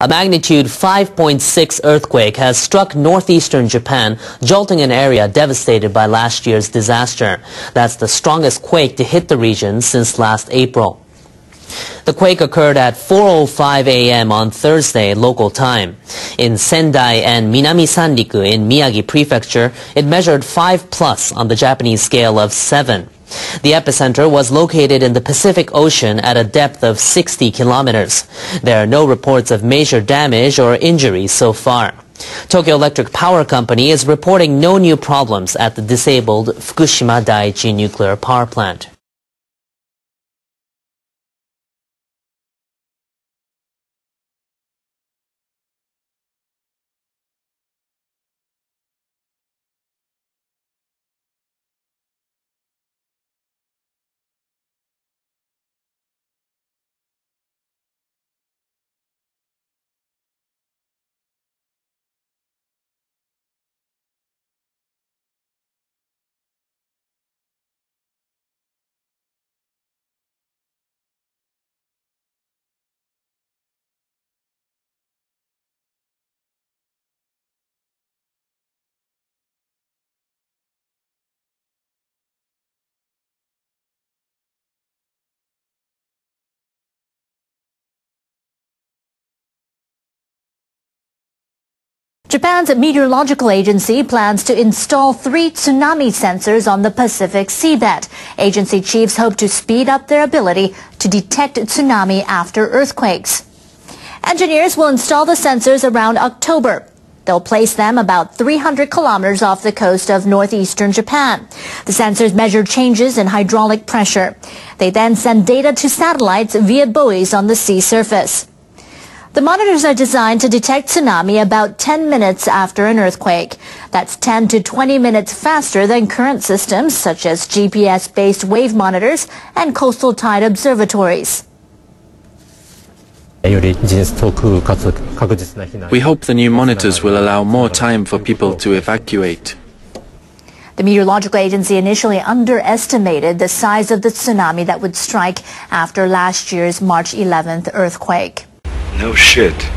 A magnitude 5.6 earthquake has struck northeastern Japan, jolting an area devastated by last year's disaster. That's the strongest quake to hit the region since last April. The quake occurred at 4:05 a.m. on Thursday local time. In Sendai and Minami Sanriku in Miyagi Prefecture, it measured 5+ on the Japanese scale of 7. The epicenter was located in the Pacific Ocean at a depth of 60 kilometers. There are no reports of major damage or injuries so far. Tokyo Electric Power Company is reporting no new problems at the disabled Fukishima Daiichi nuclear power plant. Japan's meteorological agency plans to install 3 tsunami sensors on the Pacific seabed. Agency chiefs hope to speed up their ability to detect tsunami after earthquakes. Engineers will install the sensors around October. They'll place them about 300 kilometers off the coast of northeastern Japan. The sensors measure changes in hydraulic pressure. They then send data to satellites via buoys on the sea surface. The monitors are designed to detect tsunami about 10 minutes after an earthquake. That's 10 to 20 minutes faster than current systems such as GPS-based wave monitors and coastal tide observatories. We hope the new monitors will allow more time for people to evacuate. The meteorological agency initially underestimated the size of the tsunami that would strike after last year's March 11th earthquake. No shit.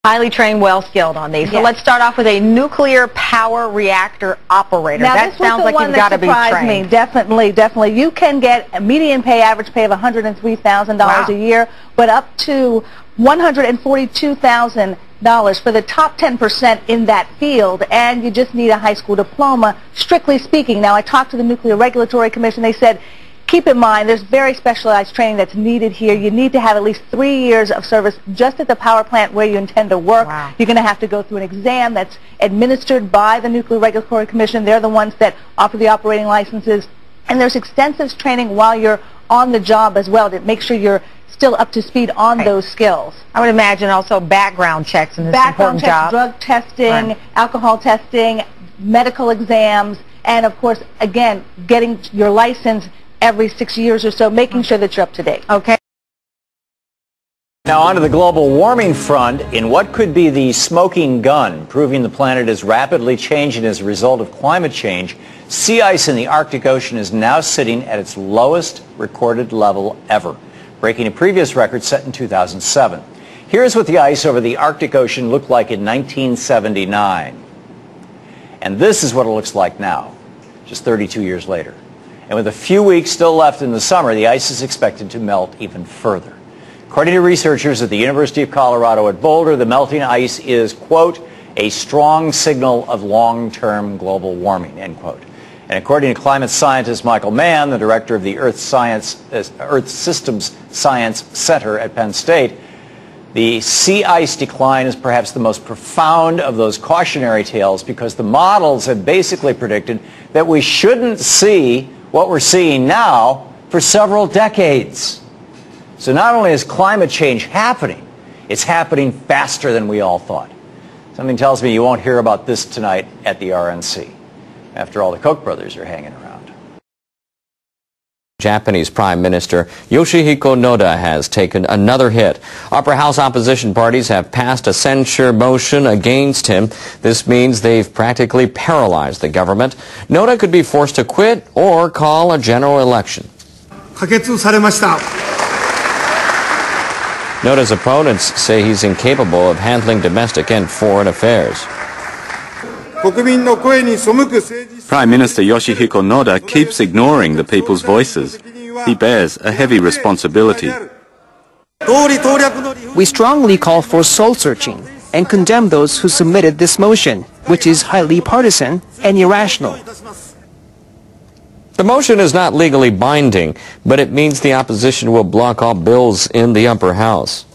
Highly trained, well-skilled on these. Yes. So let's start off with a nuclear power reactor operator. Now, that sounds like you've got to be trained. Me. Definitely. You can get a median pay, average pay of $103,000 a year, but up to $142,000 for the top 10% in that field, and you just need a high school diploma, strictly speaking. Now, I talked to the Nuclear Regulatory Commission. They said, keep in mind, there's very specialized training that's needed here. You need to have at least 3 years of service just at the power plant where you intend to work. Wow. You're going to have to go through an exam that's administered by the Nuclear Regulatory Commission. They're the ones that offer the operating licenses. And there's extensive training while you're on the job as well to make sure you're still up to speed on those skills. I would imagine also background checks in this important job. Drug testing, alcohol testing, medical exams, and of course, again, getting your license every 6 years or so, making sure that you're up to date. Okay. Now on to the global warming front in what could be the smoking gun, proving the planet is rapidly changing as a result of climate change. Sea ice in the Arctic Ocean is now sitting at its lowest recorded level ever, breaking a previous record set in 2007. Here's what the ice over the Arctic Ocean looked like in 1979. And this is what it looks like now, just 32 years later. And with a few weeks still left in the summer, the ice is expected to melt even further. According to researchers at the University of Colorado at Boulder, the melting ice is, quote, a strong signal of long-term global warming, end quote. And according to climate scientist Michael Mann, the director of the Earth Systems Science Center at Penn State, the sea ice decline is perhaps the most profound of those cautionary tales because the models have basically predicted that we shouldn't see what we're seeing now for several decades. So not only is climate change happening, it's happening faster than we all thought. Something tells me you won't hear about this tonight at the RNC. After all, the Koch brothers are hanging around. Japanese Prime Minister Yoshihiko Noda has taken another hit. Upper house opposition parties have passed a censure motion against him. This means they've practically paralyzed the government. Noda could be forced to quit or call a general election. Noda's opponents say he's incapable of handling domestic and foreign affairs. Prime Minister Yoshihiko Noda keeps ignoring the people's voices. He bears a heavy responsibility. We strongly call for soul-searching and condemn those who submitted this motion, which is highly partisan and irrational. The motion is not legally binding, but it means the opposition will block all bills in the upper house.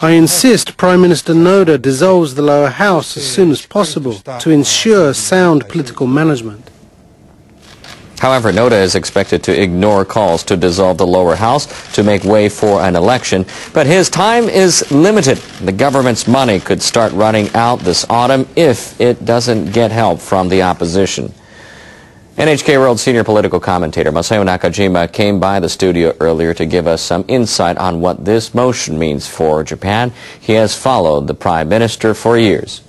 I insist Prime Minister Noda dissolves the lower house as soon as possible to ensure sound political management. However, Noda is expected to ignore calls to dissolve the lower house to make way for an election, but his time is limited. The government's money could start running out this autumn if it doesn't get help from the opposition. NHK World senior political commentator Masayo Nakajima came by the studio earlier to give us some insight on what this motion means for Japan. He has followed the Prime Minister for years.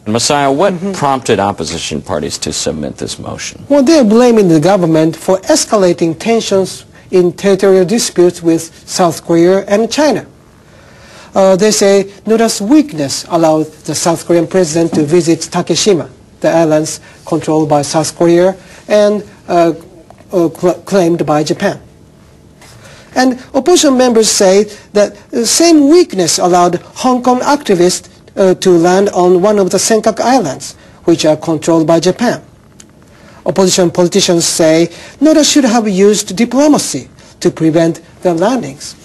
Masayo, what prompted opposition parties to submit this motion? Well, they are blaming the government for escalating tensions in territorial disputes with South Korea and China. They say Noda's weakness allowed the South Korean president to visit Fukishima, the islands controlled by South Korea and claimed by Japan. And opposition members say that the same weakness allowed Hong Kong activists to land on one of the Senkaku Islands, which are controlled by Japan. Opposition politicians say Noda should have used diplomacy to prevent the landings.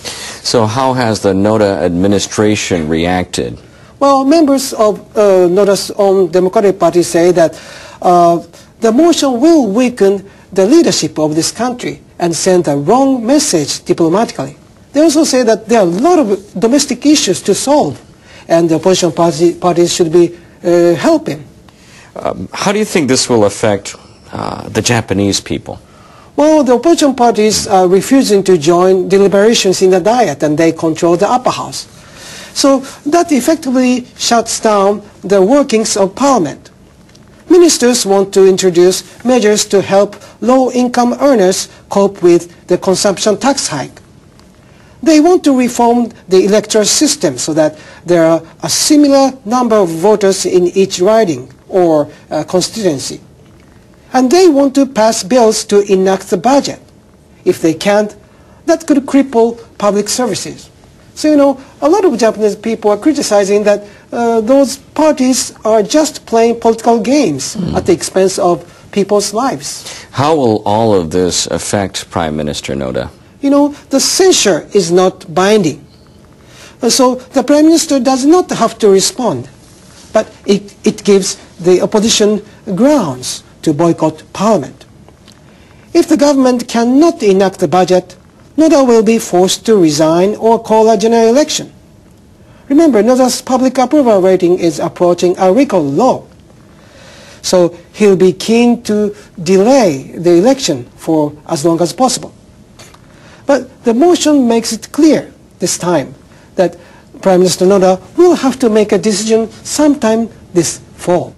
So how has the Noda administration reacted? Well, members of Noda's own Democratic Party say that the motion will weaken the leadership of this country and send a wrong message diplomatically. They also say that there are a lot of domestic issues to solve, and the opposition parties should be helping. How do you think this will affect the Japanese people? Well, the opposition parties are refusing to join deliberations in the Diet, and they control the upper house. So that effectively shuts down the workings of Parliament. Ministers want to introduce measures to help low-income earners cope with the consumption tax hike. They want to reform the electoral system so that there are a similar number of voters in each riding or constituency. And they want to pass bills to enact the budget. If they can't, that could cripple public services. So, you know, a lot of Japanese people are criticizing that those parties are just playing political games at the expense of people's lives. How will all of this affect Prime Minister Noda? You know, the censure is not binding. So the Prime Minister does not have to respond. But it gives the opposition grounds to boycott Parliament. If the government cannot enact the budget, Noda will be forced to resign or call a general election. Remember, Noda's public approval rating is approaching a record low. So he'll be keen to delay the election for as long as possible. But the motion makes it clear this time that Prime Minister Noda will have to make a decision sometime this fall.